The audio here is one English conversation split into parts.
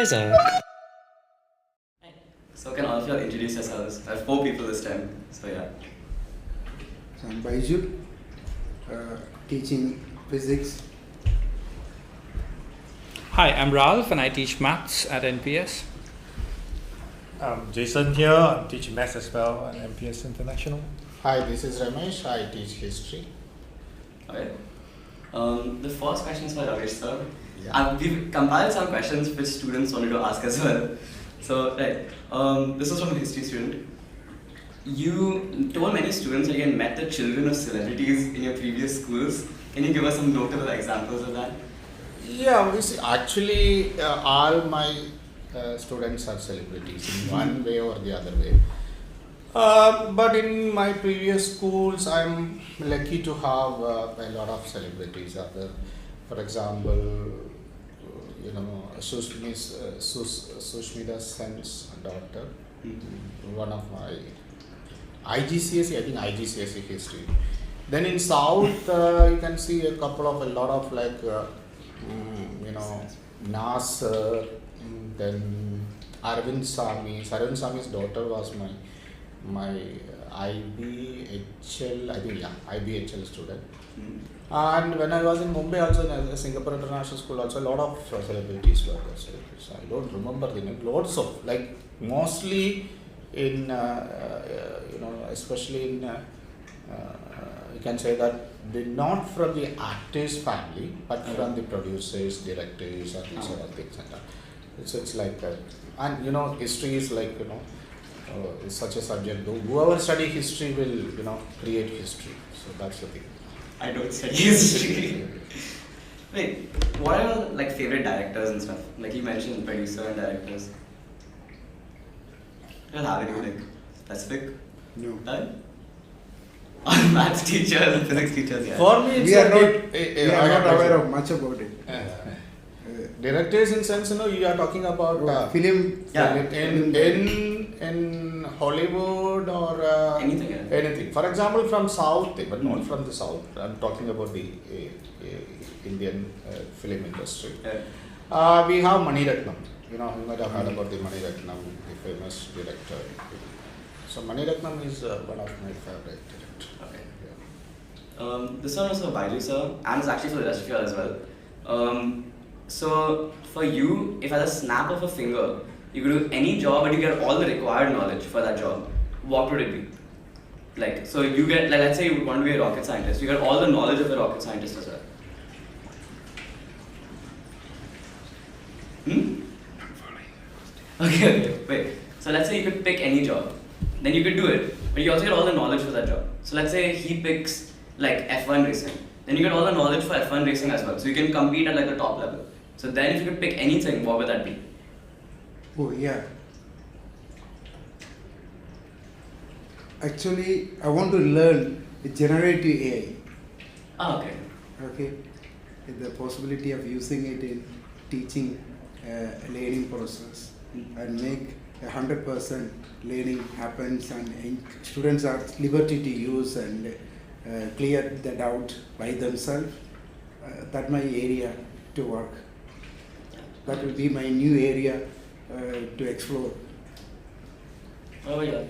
TLoC. So can all of you all introduce yourselves? I have 4 people this time, so yeah. So I'm Baiju, teaching physics. Hi, I'm Ralph and I teach maths at NPS. I'm Jason here. I'm teaching maths as well at MPS International. Hi, this is Ramesh. I teach history. Okay. The first question is for Ramesh sir. Yeah. We've compiled some questions which students wanted to ask as well. So, this is from a history student. You told many students that you had met the children of celebrities in your previous schools. Can you give us some notable examples of that? Yeah, we see, actually, all my students are celebrities in one way or the other way. But in my previous schools, I'm lucky to have a lot of celebrities. For example, Sushmita's son's daughter, one of my IGCSE, I think IGCSE history. Then in South, you can see a lot of Nasser, then Arvind Sami's daughter was my IBHL, I think, yeah, IBHL student. And when I was in Mumbai also, in Singapore International School also, a lot of celebrities were there. So I don't remember the name. Lots of, mostly in, especially in, you can say that not from the actors family, but from the producers, directors, and these sort of things. And it's like, and history is like, is such a subject. Whoever study history will, create history. So that's the thing. I don't study history. Wait, what are your favorite directors and stuff? Like you mentioned producer and directors. Do you have any specific? No. Maths teachers and physics teachers, yeah. For me, We are not aware of much about it. Directors in sense, you are talking about Film. Yeah. in Hollywood or Anything, yeah. anything. For example, from South, but not from the South. I'm talking about the Indian film industry. Yeah. We have Mani Ratnam. You might have heard about the Mani Ratnam, the famous director. So Mani Ratnam is one of my favorite directors. Okay. Yeah. This one was for Baiju sir, and it's actually for the rest of you all as well. So for you, if at a snap of a finger, you could do any job but you get all the required knowledge for that job, what would it be? So you get, let's say you want to be a rocket scientist, you get all the knowledge of a rocket scientist as well. Okay, wait. So let's say you could pick any job, then you could do it, but you also get all the knowledge for that job. So let's say he picks F1 racing, then you get all the knowledge for F1 racing as well. So you can compete at the top level. So then if you could pick anything, what would that be? Oh, yeah. Actually, I want to learn generative AI. Okay. Okay. The possibility of using it in teaching learning process and make 100% learning happens and students are at liberty to use and clear the doubt by themselves. That's my area to work. That will be my new area to explore. What about you?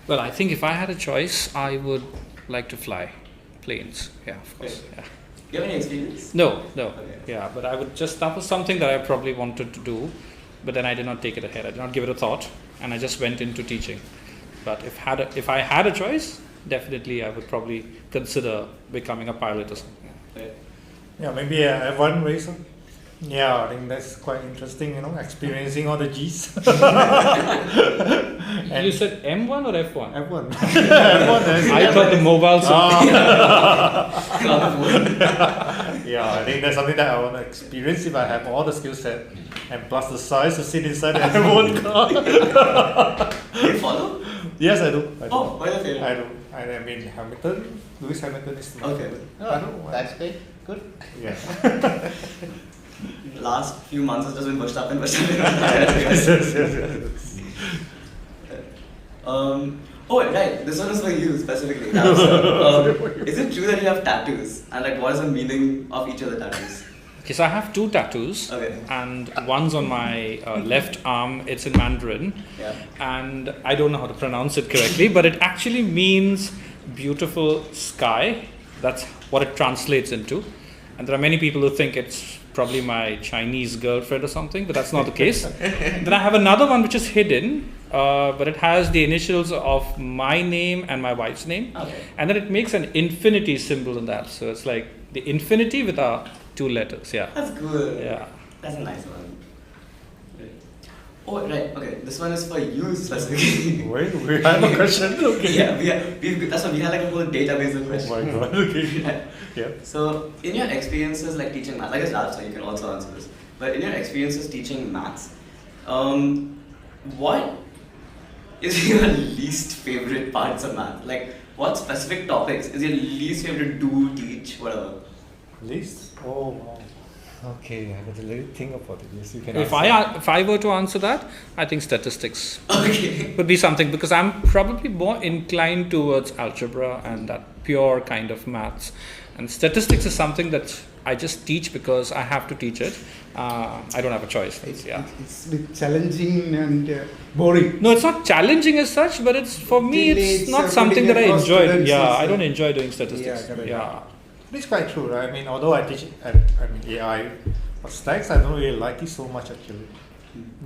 Well, I think if I had a choice, I would like to fly planes. Yeah, of course. Yeah. Do you have any experience? No. Okay. Yeah, but that was something that I probably wanted to do, but then I did not take it ahead. I did not give it a thought, and I just went into teaching. But if I had a choice, definitely I would probably consider becoming a pilot or something. Okay. Yeah, maybe a F1 racer. Yeah, I think that's quite interesting, experiencing all the G's. You said M1 or F1? F1. F1 I thought the mobile. Yeah, I think that's something that I want to experience if I have all the skill set and plus the size to sit inside an F1 car. Do you follow? Yes, I do. Oh, why the favorite? I do. I mean, Lewis Hamilton is my Okay. favorite. That's great. Good. Yeah. Last few months has just been pushed up and pushed up. Yes. Oh, right. This one is for you specifically. Now, so, is it true that you have tattoos? And what is the meaning of each of the tattoos? Okay, so I have 2 tattoos, Okay. and one's on my left arm. It's in Mandarin, Yeah. and I don't know how to pronounce it correctly, but it actually means beautiful sky. That's what it translates into. And there are many people who think it's probably my Chinese girlfriend or something, but that's not the case. Then I have another one which is hidden, but it has the initials of my name and my wife's name, Okay. and then it makes an infinity symbol in that. So it's like the infinity with our 2 letters. Yeah. That's good. Yeah. That's a nice one. Right. Oh, right. Okay. This one is for you specifically. Wait, we have a question. Okay. Yeah, that's why we had like a whole database of Oh questions. my god. Okay. Right. Yeah. So, in your experiences like teaching math, I guess that's why you can also answer this. But in your experiences teaching maths, what is your least favorite parts of math? Like, what specific topics is your least favorite do, teach, whatever? Least? Oh wow. Okay, I got to really think about it. Yes, you can. If I were to answer that, I think statistics Okay. would be something, because I'm probably more inclined towards algebra and that pure kind of maths. And statistics is something that I just teach because I have to teach it. I don't have a choice. It's Yeah. a bit challenging and boring. No, it's not challenging as such, but it's for me, Till it's it's, not something putting that I across enjoy. students Yeah, is, I don't enjoy doing statistics. Yeah, correct. Yeah. It's quite true, right? I mean, although I teach AI, but stacks I don't really like it so much actually.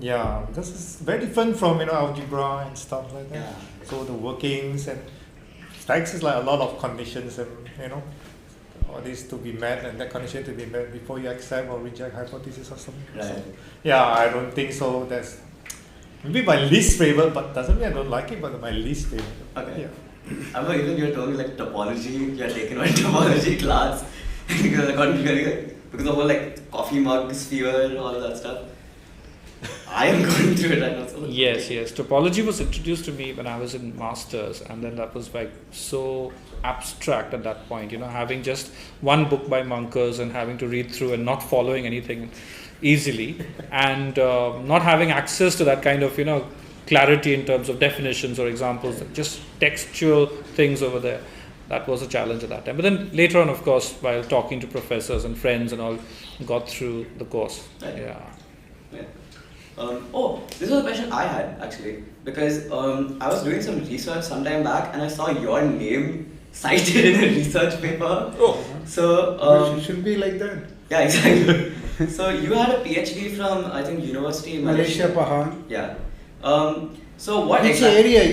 Yeah, because it's very different from algebra and stuff like that. Yeah. So the workings and stacks is like a lot of conditions and all these to be met and that condition to be met before you accept or reject hypothesis or something. Right. So, yeah, I don't think so. That's maybe my least favorite, but doesn't mean I don't like it, but my least favorite. Okay. Yeah. I remember even you told me like topology, you had taken one topology class because I got very because of whole like coffee mug sphere, all of that stuff. I am going through it right now. So Yes. Topology was introduced to me when I was in masters, and then that was like so abstract at that point. Having just one book by Monkers and having to read through and not following anything easily, and not having access to that kind of clarity in terms of definitions or examples, just textual things over there. That was a challenge at that time. But then later on, of course, while talking to professors and friends and all, got through the course. Right. Yeah. Yeah. This was a question I had actually because I was doing some research some time back and I saw your name cited in a research paper. Oh. So It should be like that. yeah, exactly. So you had a PhD from I think University in Malaysia, Pahang. Yeah. So what Which exactly? area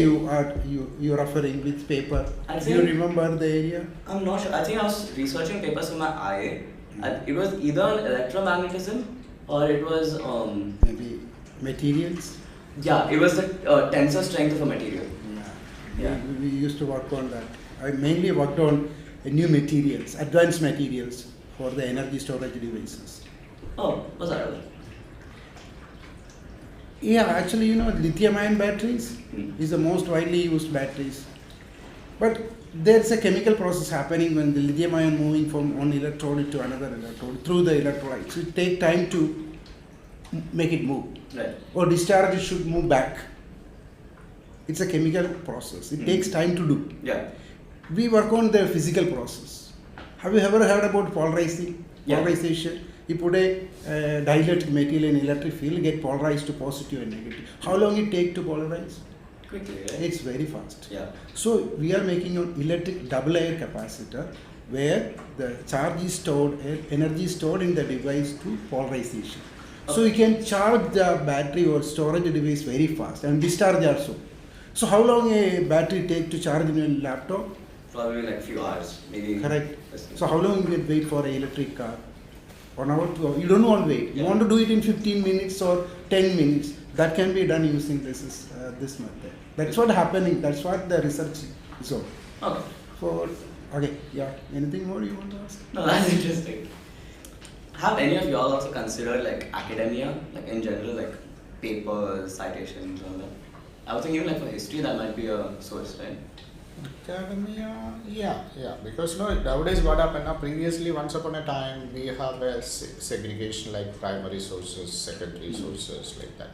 you're referring? Which paper? I Do you think- remember the area? I'm not sure. I think I was researching papers for my IA. And it was either on electromagnetism or it was Maybe materials. yeah, it was the tensor strength of a material. Yeah. We used to work on that. I mainly worked on new materials, advanced materials for the energy storage devices. Oh, was that right? Yeah, actually, lithium-ion batteries Hmm. is the most widely used batteries. But there's a chemical process happening when the lithium-ion moving from one electrode to another electrode through the electrolytes. It takes time to make it move. Right. Or discharge should move back. It's a chemical process. It takes time to do. Yeah. We work on the physical process. Have you ever heard about polarizing? Yeah. Polarization. You put a dielectric material in electric field, get polarized to positive and negative. How long it take to polarize? Quickly, right? It's very fast. Yeah. So we are making an electric double layer capacitor where the charge is stored, energy is stored in the device to polarization. So you can charge the battery or storage device very fast and discharge also. So how long a battery take to charge in a laptop? Probably like few hours, maybe. Correct. So how long you can wait for an electric car? 1 hour, 2 hours. You don't want to wait. You Yeah. want to do it in 15 minutes or 10 minutes. That can be done using this method. That's what happening. That's what the research is on. Okay. Okay, yeah. Anything more you want to ask? No, that's interesting. Have any of y'all also considered like academia, like in general, like papers, citations, all that? I was thinking even like for history that might be a source, right? Academia, yeah, because nowadays what happened now, previously once upon a time we have a segregation like primary sources, secondary sources like that.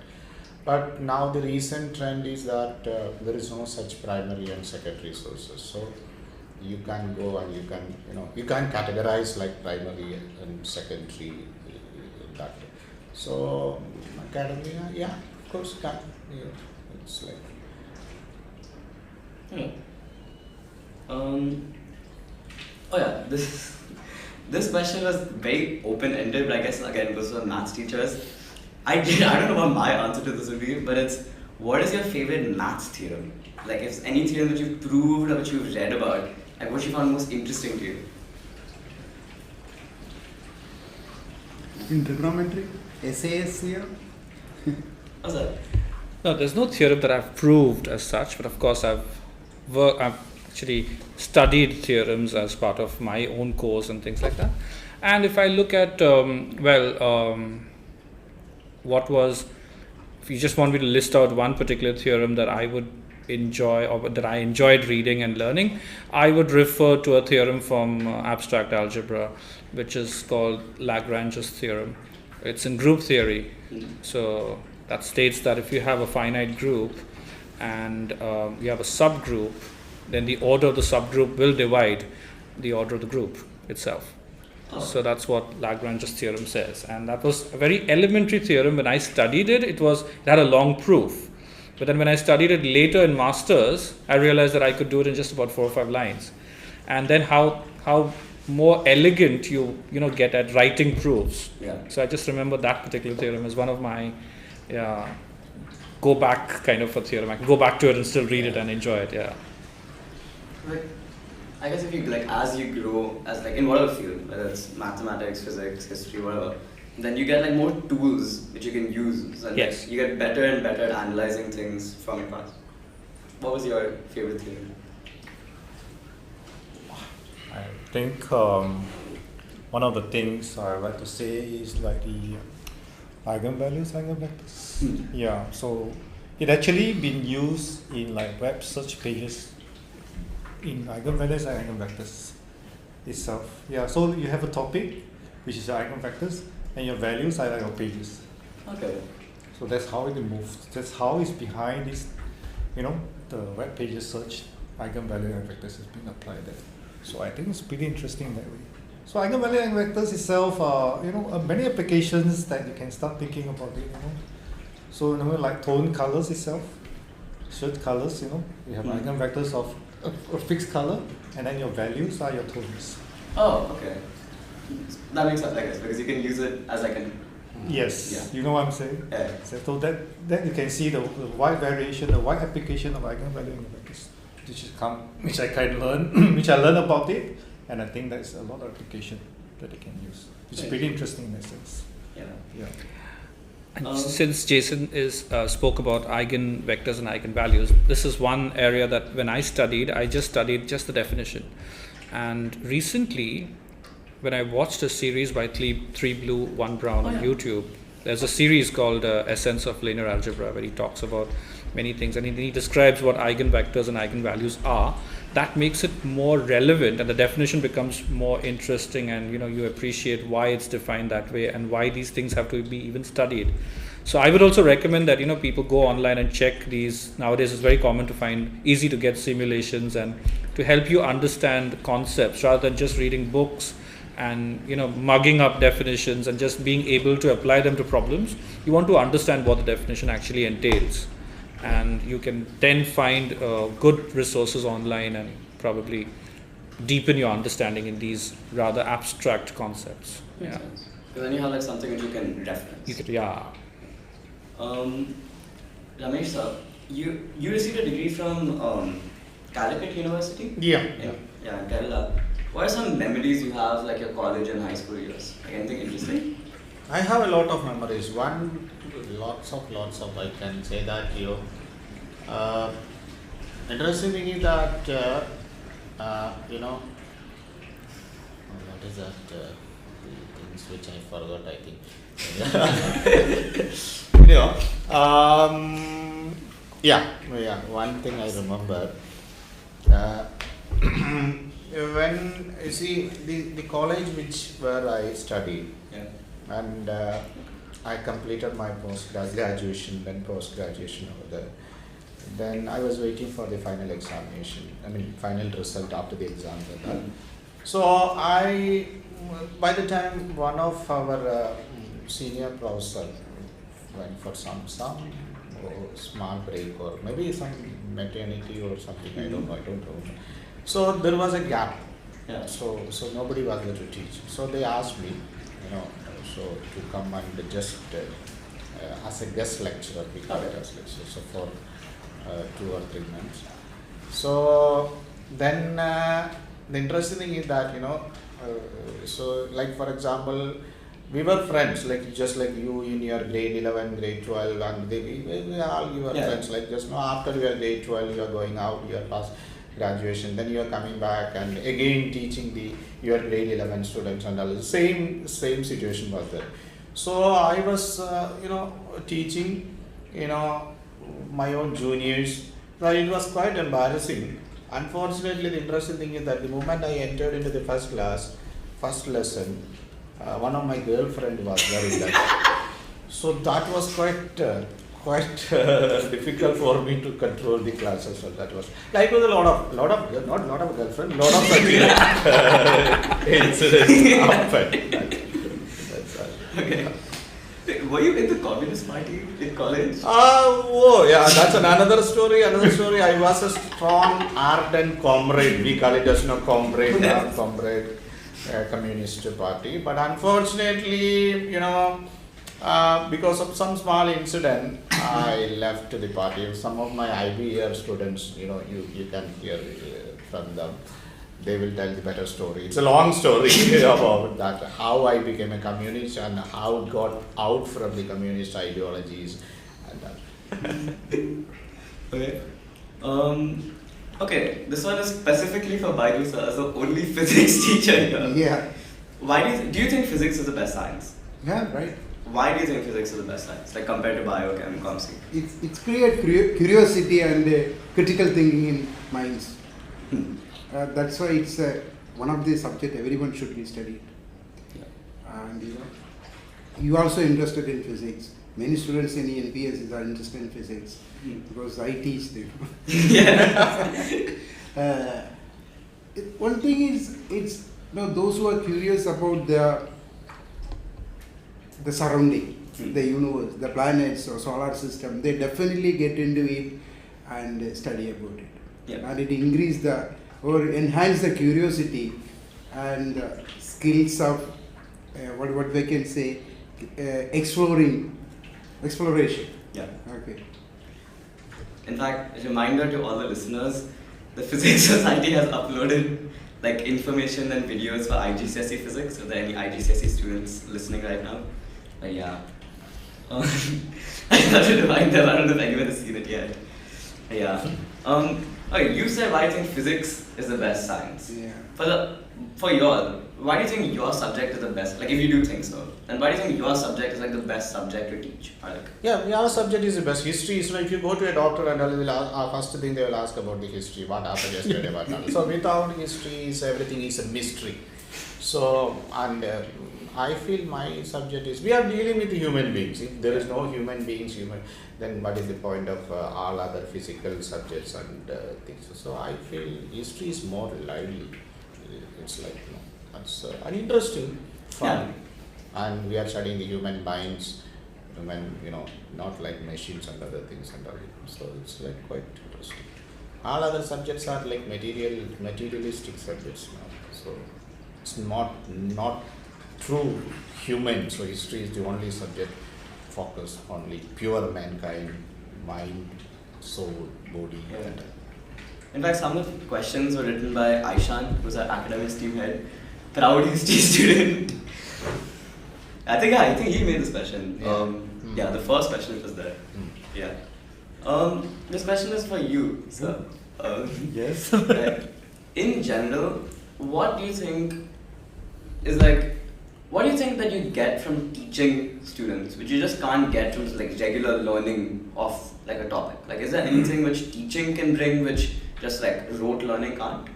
But now the recent trend is that there is no such primary and secondary sources. So you can go and you can categorize like primary and secondary that way. So academia, yeah, of course, it's like. Yeah. Oh yeah, this question was very open-ended, but I guess again it was for maths teachers. I don't know what my answer to this would be, but it's what is your favorite maths theorem? Like if any theorem that you've proved or which you've read about, like what you found most interesting to you. In trigonometry, SAS theorem. What's that? No, there's no theorem that I've proved as such, but of course I've actually studied theorems as part of my own course and things like that. And if I look at, what was, if you just want me to list out one particular theorem that I would enjoy or that I enjoyed reading and learning, I would refer to a theorem from abstract algebra, which is called Lagrange's theorem. It's in group theory. So that states that if you have a finite group and you have a subgroup, then the order of the subgroup will divide the order of the group itself. Oh. So that's what Lagrange's theorem says, and that was a very elementary theorem. When I studied it, it had a long proof, but then when I studied it later in masters, I realized that I could do it in just about 4 or 5 lines, and then how more elegant you get at writing proofs. Yeah. So I just remember that particular theorem as one of my go back kind of a theorem. I can go back to it and still read it and enjoy it. Yeah. Like, I guess if you as you grow, as in whatever field, whether it's mathematics, physics, history, whatever, then you get more tools which you can use, and yes. you get better and better at analyzing things from your past. What was your favorite theory? I think one of the things I like to say is like the eigenvalues, eigenvectors. Yeah, so it actually been used in web search pages in eigenvalues and eigenvectors itself. Yeah, so you have a topic which is your eigenvectors and your values are your pages. Okay. So that's how it moves. That's how it's behind this, the web pages search eigenvalue and vectors has been applied there. So I think it's pretty interesting that way. So eigenvalue and vectors itself are, many applications that you can start thinking about it, So, like tone colors itself, shirt colors, you have eigenvectors of a fixed color, and then your values are your tones. Oh, okay. That makes sense, I guess, because you can use it as an... Yes, Yeah. you know what I'm saying? Yeah. So that you can see the wide variation, the wide application of eigenvalue and vectors, which I can learn, which I learned about it, and I think there's a lot of application that they can use, which is pretty interesting in that sense. Yeah. Yeah. And since Jason spoke about eigenvectors and eigenvalues, this is one area that when I studied, I just studied just the definition. And recently, when I watched a series by 3 Blue 1 Brown on YouTube, there's a series called Essence of Linear Algebra where he talks about many things, and he describes what eigenvectors and eigenvalues are. That makes it more relevant, and the definition becomes more interesting, and you appreciate why it's defined that way and why these things have to be even studied. So I would also recommend that people go online and check these. Nowadays it's very common to find easy to get simulations and to help you understand concepts rather than just reading books and mugging up definitions and just being able to apply them to problems. You want to understand what the definition actually entails, and you can then find good resources online and probably deepen your understanding in these rather abstract concepts. Makes sense. Because then you have something which you can reference. Yeah. Ramesh sir, you received a degree from Calicut University? Yeah. In Kerala. What are some memories you have, like your college and high school years? Anything interesting? I have a lot of memories. Lots of. I can say that interesting thing is that what is that? Things which I forgot. I think. One thing I remember. When you see the college where I studied, and I completed my graduation, then post-graduation over there. Then I was waiting for the final examination. Final result after the exams and that. So by the time one of our senior professor went for some small break or maybe some maternity or something. I don't know. So there was a gap. Yeah. So nobody was there to teach. So they asked me, so to come and just as a guest lecturer, we call it as lecturer. So for 2 or 3 months. So then the interesting thing is that so like for example, we were friends, like just like you in your grade 11, grade 12, and we all you were friends. Like just after your grade 12, you are going out, you are past graduation, then you are coming back and again teaching your grade 11 students and all. Same situation was there. So I was teaching my own juniors. So it was quite embarrassing. Unfortunately, the interesting thing is that the moment I entered into the first class, first lesson, one of my girlfriend was there in that. So that was quite difficult for me to control the classes. So that was like with a lot of not lot of girlfriend, lot of incidents happened. That's all. Okay. Were you in the Communist Party in college? That's another story. I was a strong, ardent comrade. We call it as comrade, Communist Party. But unfortunately, because of some small incident, I left the party. Some of my IB year students, you can hear from them. They will tell the better story. It's a long story about that, how I became a communist and how I got out from the communist ideologies and that. Okay. Okay, this one is specifically for Baiju sir, as the only physics teacher here. Yeah. Why do you think physics is the best science? Yeah, right. Why do you think physics is the best science, like compared to bio, chem, comc? It's create curiosity and critical thinking in minds. That's why it's one of the subject everyone should be studied. Yeah. And you also interested in physics. Many students in NPS are interested in physics because I teach them. One thing is, it's those who are curious about the surrounding, the universe, the planets or solar system, they definitely get into it and study about it. Yeah. And it increase or enhance the curiosity and skills of what we can say exploration. Yeah. Okay. In fact, a reminder to all the listeners, the Physics Society has uploaded like information and videos for IGCSE physics. If there are any IGCSE students listening right now, but yeah. I have to remind them. I don't know if anyone has seen it yet. Yeah. Okay, you said why do you think physics is the best science? Yeah. For y'all, why do you think your subject is the best? Like, if you do think so, then why do you think your subject is like the best subject to teach? Or like, Our subject is the best. History is if you go to a doctor and they will ask, first thing they will ask about the history, what happened yesterday, what happened. So without history, everything is a mystery. So I feel my subject is, we are dealing with human beings. If there is no human beings, then what is the point of all other physical subjects and things? So I feel history is more lively. It's like, it's interesting, fun. Yeah. And we are studying the human minds, not like machines and other things and all. So it's like quite interesting. All other subjects are like materialistic subjects now. So it's not true human. So history is the only subject focused on pure mankind, mind, soul, body. Yeah. And in fact, some of the questions were written by Aishan, who's our academics team head, proud history student. I think he made this question. Yeah, the first question was there. Yeah. This question is for you, sir. Yes. In general, what do you think that you get from teaching students, which you just can't get from like regular learning of like a topic? Like, is there anything which teaching can bring, which just like rote learning can't?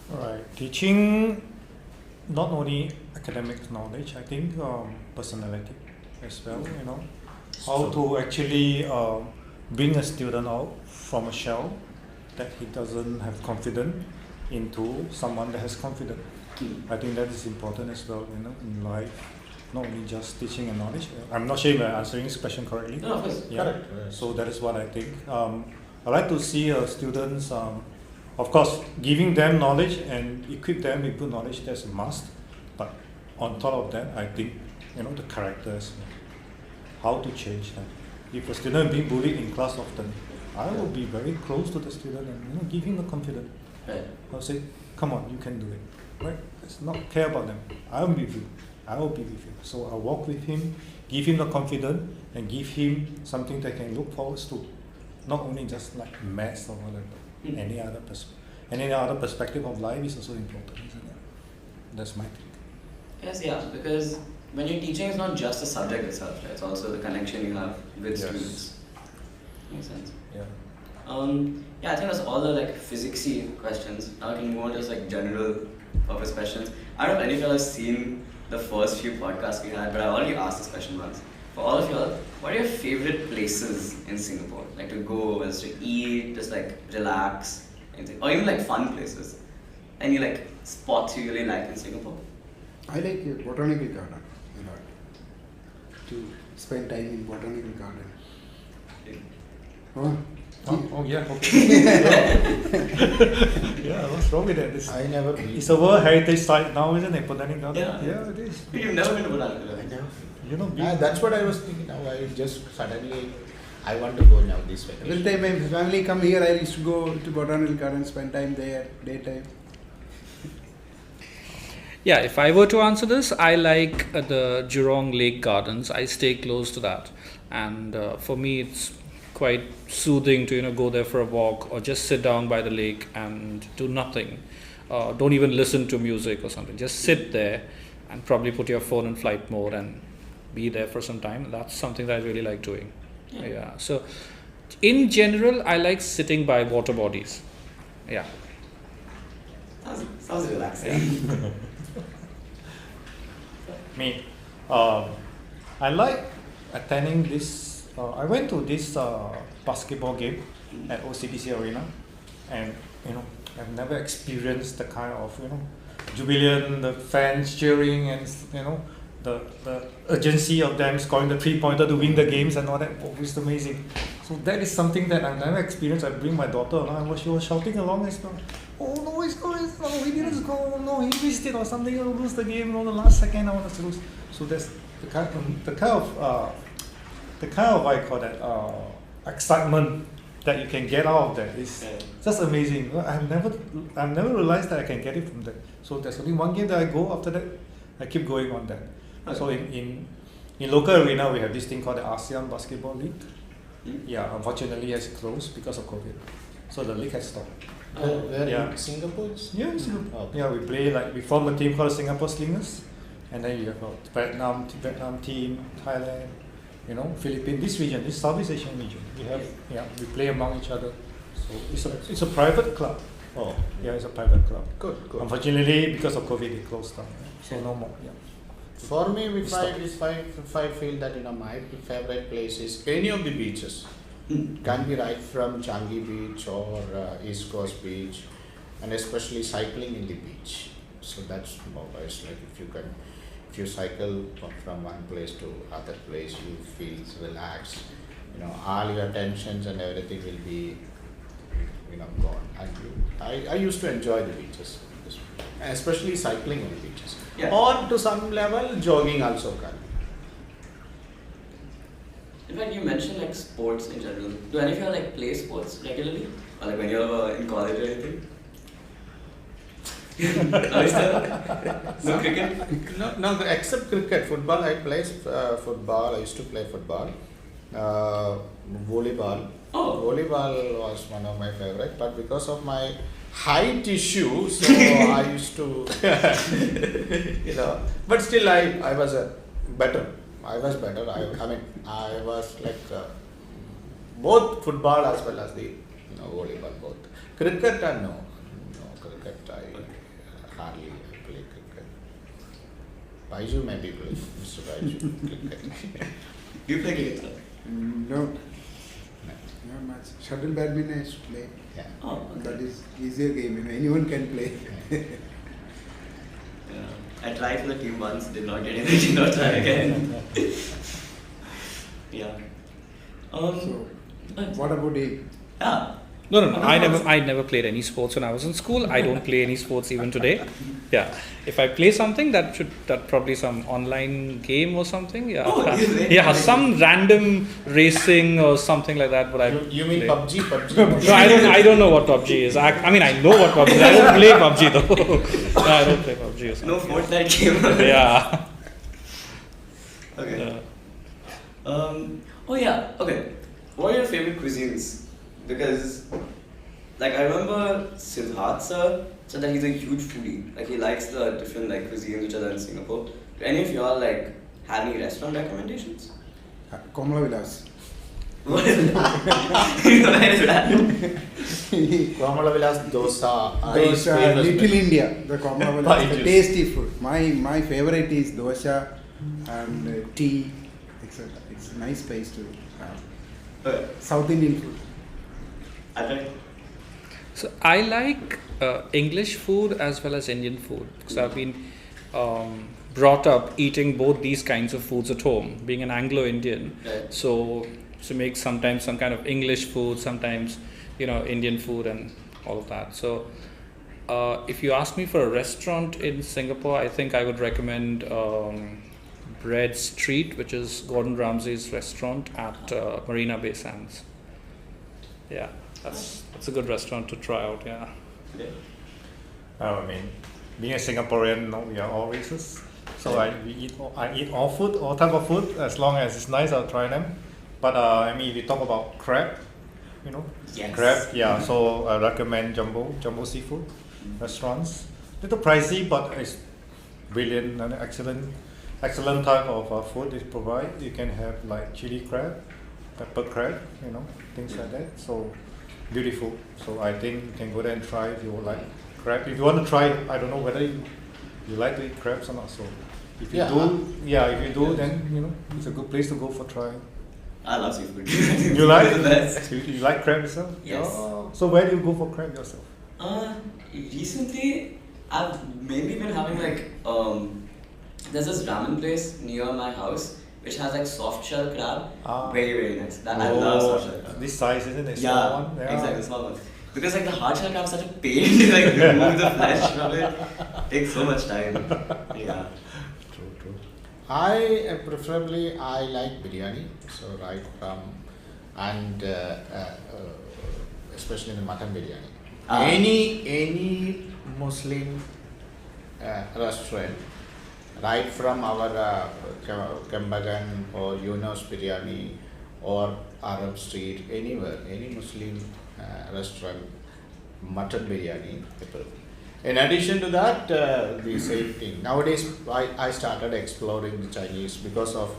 Right. Teaching not only academic knowledge, I think personality as well, how to actually bring a student out from a shell that he doesn't have confidence into someone that has confidence. I think that is important as well, in life. Not only just teaching and knowledge. I'm not sure if I'm answering this question correctly. No, of course. Yeah. Correct. So that is what I think. I like to see students, of course, giving them knowledge and equip them with good knowledge. That's a must. But on top of that, I think the characters, how to change them. If a student being bullied in class often, I will be very close to the student and give him the confidence. Right. I'll say, come on, you can do it. Right? Let's not care about them. I will be with you. I will be with him. So I'll walk with him, give him the confidence, and give him something that he can look forward to. Not only just like maths or whatever. Any other perspective of life is also important, isn't it? That's my thing. Yes, yeah, because when you're teaching, it's not just the subject itself, right? It's also the connection you have with students. Makes sense. Yeah. Yeah, I think that's all the physicsy questions. Now we can move on to just general purpose questions. I don't know if any of you have seen the first few podcasts we had, but I already asked this question once. For all of y'all, what are your favorite places in Singapore? Like to go, just to eat, just relax, anything, or even fun places. Any spots you really like in Singapore? I like botanical garden a lot. To spend time in botanical garden. Oh. Oh yeah, okay. Yeah, what's wrong with that? I never been. It's a World Heritage Site now, isn't it? Botanic Garden? Yeah. It is. You've never been to Botanical Garden? That's what I was thinking now. I just suddenly, I want to go now this way. Every time my family come here, I used to go to botanical garden, spend time there, daytime. Yeah, if I were to answer this, I like the Jurong Lake Gardens. I stay close to that, and for me, it's quite soothing to go there for a walk or just sit down by the lake and do nothing. Don't even listen to music or something. Just sit there and probably put your phone in flight mode and be there for some time. That's something that I really like doing. Yeah. So, in general, I like sitting by water bodies. Yeah. Sounds relaxing. Me, I like attending this. I went to this basketball game at OCBC Arena, and I've never experienced the kind of jubilant, the fans cheering, and the urgency of them scoring the 3-pointer to win the games and all that. Oh, it's amazing. So that is something that I've never experienced. I bring my daughter along, and she was shouting along as well. Oh no, it's not, we didn't score. Oh, no, he missed it or something. We'll lose the game. The last second I want us to lose. So that's the kind of I call that excitement that you can get out of that is just amazing. I've never realized that I can get it from that. So there's only one game that I go. After that, I keep going on that. Okay. So in local arena, we have this thing called the ASEAN Basketball League. Yeah, unfortunately, it has closed because of COVID. So the league has stopped. Where Yeah. in Singapore? Yeah, in Singapore. Okay. Yeah, we play we form a team called Singapore Slingers, and then you have a Vietnam team, Thailand, Philippines, this region, this Southeast Asian region. We play among each other. So it's a private club. Oh, Yeah, it's a private club. good. Unfortunately, because of COVID, it closed down. So no more. Yeah. For me, if I feel that my favorite place is any of the beaches. Can be right from Changi Beach or East Coast Beach, and especially cycling in the beach. So that's always if you cycle from one place to other place, you feel relaxed. All your tensions and everything will be gone. And I used to enjoy the beaches, especially cycling on the beaches. Yeah. Or to some level, jogging also can. In fact, you mentioned sports in general. Do any of you play sports regularly? Or when you're in college or anything? No cricket? No, except cricket. Football, I play football. I used to play football. Volleyball. Oh. Volleyball was one of my favorite, but because of my height issue, so I used to, but still I was better. I was better. I was both football as well as the volleyball both. Cricket no cricket I hardly play cricket. Baiju maybe play Mr. Baiju cricket. Do you play cricket, sir? No. Not much. Shuttle badminton I used to play. Yeah. Oh, okay. That is easier game. Anyone can play. I tried for the team once, did not get it, did not try again. Yeah. So, what about the Yeah. No. I never played any sports when I was in school. I don't play any sports even today. Yeah. If I play something, that probably some online game or something. Yeah. Oh, is it? Yeah, some random racing or something like that. But I You mean play. PUBG? No, I don't know what PUBG is. I mean, I know what PUBG is. I don't play PUBG though. No, I don't play PUBG or something. No Fortnite game. Yeah. Okay. Yeah. Oh yeah. Okay. What are your favorite cuisines? Because, like, I remember Siddharth sir said that he's a huge foodie. Like, he likes the different like cuisines which are there in Singapore. Do any of y'all like have any restaurant recommendations? Komala Vilas? What is that? What is that? Kamala Vilas dosa. Those Little India, the Komala Vilas, the Baiju. tasty food. My favorite is dosa and tea, etc. It's a nice place to have. Okay. South Indian food. I tried. So I like English food as well as Indian food because I've been brought up eating both these kinds of foods at home, being an Anglo-Indian. Right. So to make sometimes some kind of English food, sometimes Indian food and all of that. So if you ask me for a restaurant in Singapore, I think I would recommend Bread Street, which is Gordon Ramsay's restaurant at Marina Bay Sands. Yeah, that's a good restaurant to try out. Yeah. Yeah. I mean, being a Singaporean, we are all races. So I eat all food, all type of food. As long as it's nice, I'll try them. But I mean, if you talk about crab, Yes. crab, yeah. So I recommend Jumbo Seafood restaurants. Little pricey, but it's brilliant and excellent type of food they provide. You can have like chili crab, pepper crab, things like that. So beautiful. So I think you can go there and try if you would like crab. If you want to try, I don't know whether you like to eat crabs or not. So if you do, then it's a good place to go for trying. I love seafood. You like? It's the best. You like crab yourself? Yes. Oh, so where do you go for crab yourself? Recently I've mainly been having like there's this ramen place near my house which has like soft shell crab. Ah. Very, very nice. I love soft shell crab. This size, isn't it? Yeah, Small one? exactly, small one. Because like the hard shell crab is such a pain to like remove the flesh from it. Takes so much time. Yeah. True. I preferably I like biryani. So right from and especially the mutton biryani. Ah. Any Muslim restaurant, right from our Kembagan or Yunus biryani or Arab Street, anywhere, any Muslim restaurant, mutton biryani. In addition to that, the same thing. Nowadays, I started exploring the Chinese because of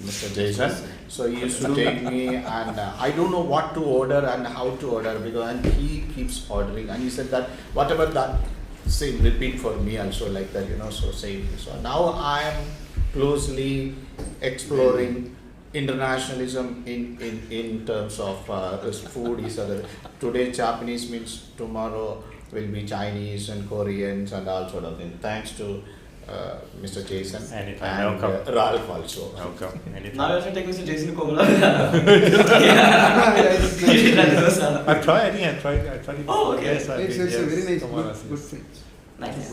Mr. Jason. So he used to take me, and I don't know what to order and how to order and he keeps ordering. And he said that whatever that same repeat for me also like that, so same. So now I am closely exploring internationalism in terms of this food is other. Today Japanese means tomorrow will be Chinese and Koreans and all sort of things. Thanks to Mr. Jason Anytime, and welcome. Ralph also. Welcome. Anytime. Now you have to take Mr. Jason to Komala. Yeah. You should try the dosa. I tried it. Oh, okay. Yes, I It's did, a yes. very nice, Someone good, else, good yes. thing. Nice.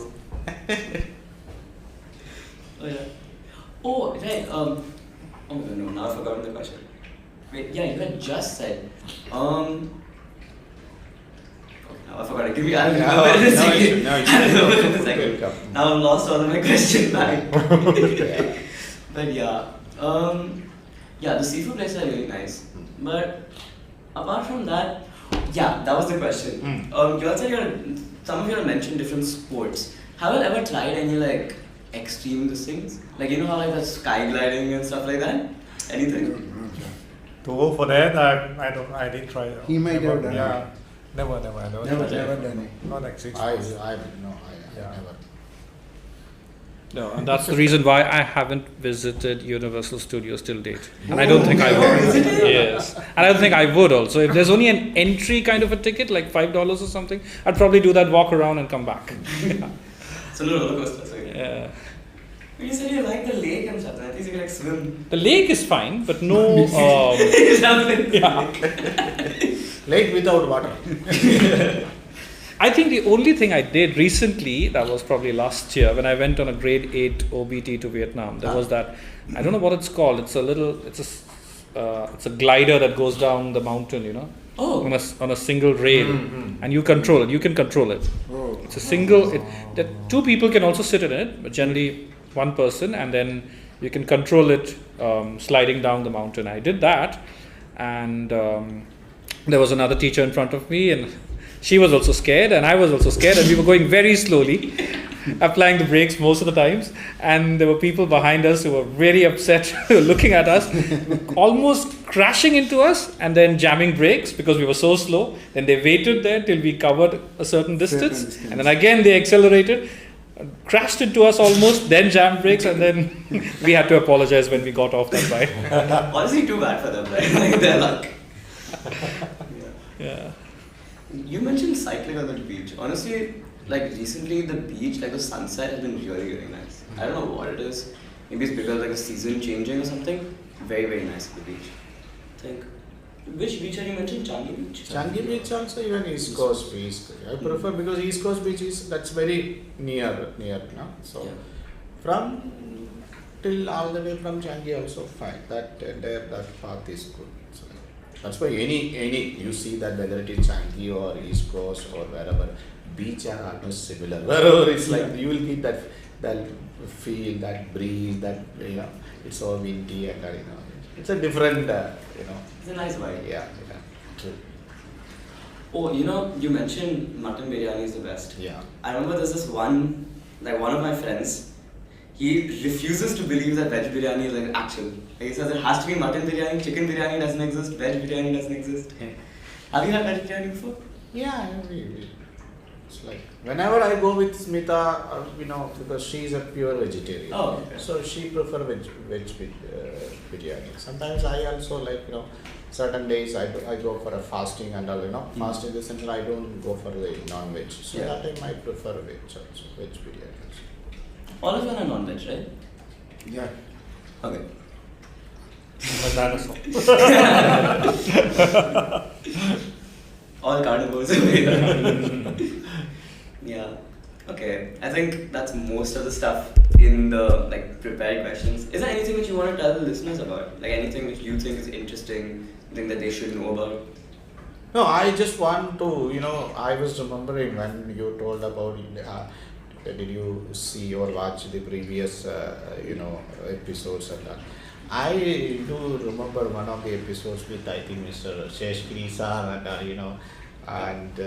Oh yeah. Oh right. Oh no, now I've forgotten the question. Wait, yeah, you had just said. Oh, now I forgot it. Give me. I'll remember it in a second. I'll remember it in a second. Welcome. Now I've lost all of my question back. Yeah. But yeah, the seafood places are really nice. But apart from that, yeah, that was the question. You all said some of you have mentioned different sports. Have you ever tried any like extreme things? Like how like the sky gliding and stuff like that? Anything? To go for that, I didn't try it. He might have done Yeah. it. Never. I don't Never try it. done it. Not extreme I sports. Yeah. never. No, and that's the reason why I haven't visited Universal Studios till date. And I don't think I would. Yes. And I don't think I would also. If there's only an entry kind of a ticket, like $5 or something, I'd probably do that, walk around and come back. Yeah. It's a little roller coaster. So Yeah. you said you like the lake and stuff. At least you can like swim. The lake is fine, but no. Yeah. Lake without water. I think the only thing I did recently, that was probably last year, when I went on a grade 8 OBT to Vietnam, there was that, I don't know what it's called, it's a glider that goes down the mountain, you know, Oh. on a single rail, and you can control it. Oh. It's a single, that two people can also sit in it, but generally one person, and then you can control it sliding down the mountain. I did that, and there was another teacher in front of me, and she was also scared, and I was also scared, and we were going very slowly, applying the brakes most of the times, and there were people behind us who were very upset, looking at us, almost crashing into us, and then jamming brakes because we were so slow. Then they waited there till we covered a certain distance, and then again they accelerated, crashed into us almost, then jammed brakes, and then we had to apologize when we got off that ride. Honestly, too bad for them, right? Like their luck. Yeah. You mentioned cycling on the beach. Honestly, like recently, the beach, like the sunset, has been really, really nice. I don't know what it is. Maybe it's because like the season changing or something. Very, very nice at the beach. I think. Which beach have you mentioned? Changi Beach. Changi Beach also, even East Coast Beach. I prefer because East Coast Beach that's very near, no? So Yeah. from till all the way from Changi also fine. That path is good. So that's why any you see that whether it is Changi or East Coast or wherever, beach are almost similar. Wherever it's like you will get that feel, that breeze, that it's so windy and it's a different It's a nice vibe. Yeah, true. Oh, you mentioned mutton biryani is the best. Yeah. I remember there's this one of my friends, he refuses to believe that veg biryani is like actual. He says it has to be mutton biryani, chicken biryani doesn't exist, veg biryani doesn't exist. Have you had veg biryani before? Yeah, it's like whenever I go with Smita, because she's a pure vegetarian. Oh, okay. So she prefer veg biryani. Sometimes I also like certain days I go for a fasting and all fasting in the sense I don't go for the non-veg. So that time I prefer veg also, veg biryani also. All of you are non-veg, right? Yeah. Okay. All carnivores. Yeah. Okay. I think that's most of the stuff in the prepared questions. Is there anything that you want to tell the listeners about? Like anything that you think is interesting, thing that they should know about? No, I just want to, I was remembering when you told about did you see or watch the previous, episodes and that. I do remember one of the episodes with I think Mr. Sheshgiri sir and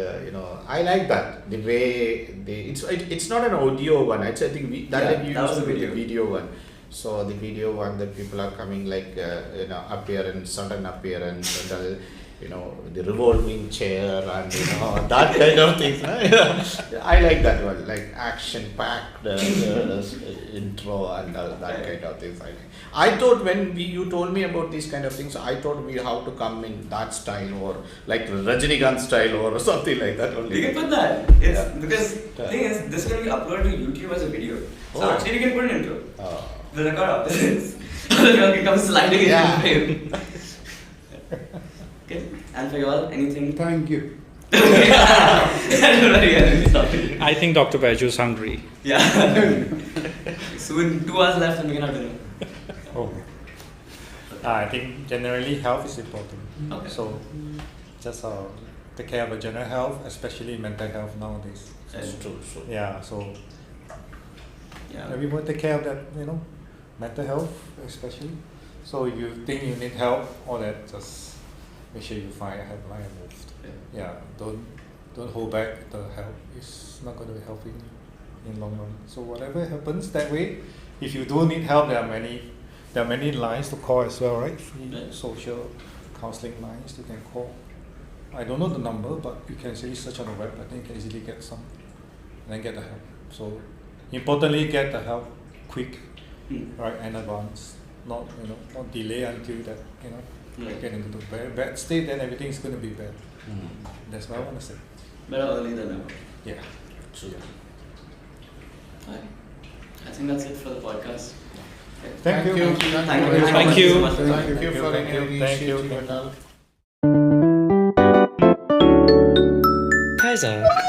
I like that the way it's not an audio one. I think you that used was to a be video. the video one. So the video one that people are coming appearance, sudden appearance, and the revolving chair and that kind of things. I like that one, like action packed intro and that kind of things. I thought when you told me about these kind of things, I thought we have to come in that style or like Rajinikanth style or something like that only. We can put that. Because the thing is, this can be uploaded to YouTube as a video. So actually we can put an intro. The record opposites. The girl can come sliding in the frame. Okay. And for you all, anything? Thank you. I think Dr. Baiju is hungry. Yeah. Soon 2 hours left and we can have dinner. Oh. I think generally health is important. Okay. So just take care of the general health, especially mental health nowadays. That's true. Yeah, so Yeah. everyone take care of that, mental health especially. So if you think you need help, all that, just make sure you find a helpline and move. Yeah, don't hold back the help. It's not going to be helping you in long run. So whatever happens that way, if you do need help, there are many lines to call as well, right? Free social counseling lines you can call. I don't know the number, but you can easily search on the web. I think you can easily get some, and then get the help. So importantly, get the help quick, right, and advance. Not not delay until that get into the very bad state. Then everything is going to be bad. That's what I want to say. Better early than never. Yeah. True. Fine. I think that's it for the podcast. Thank you. Thank you. Thank you. So much for Thank coming. you for any Thank you. initiative and all. Hi, Zara.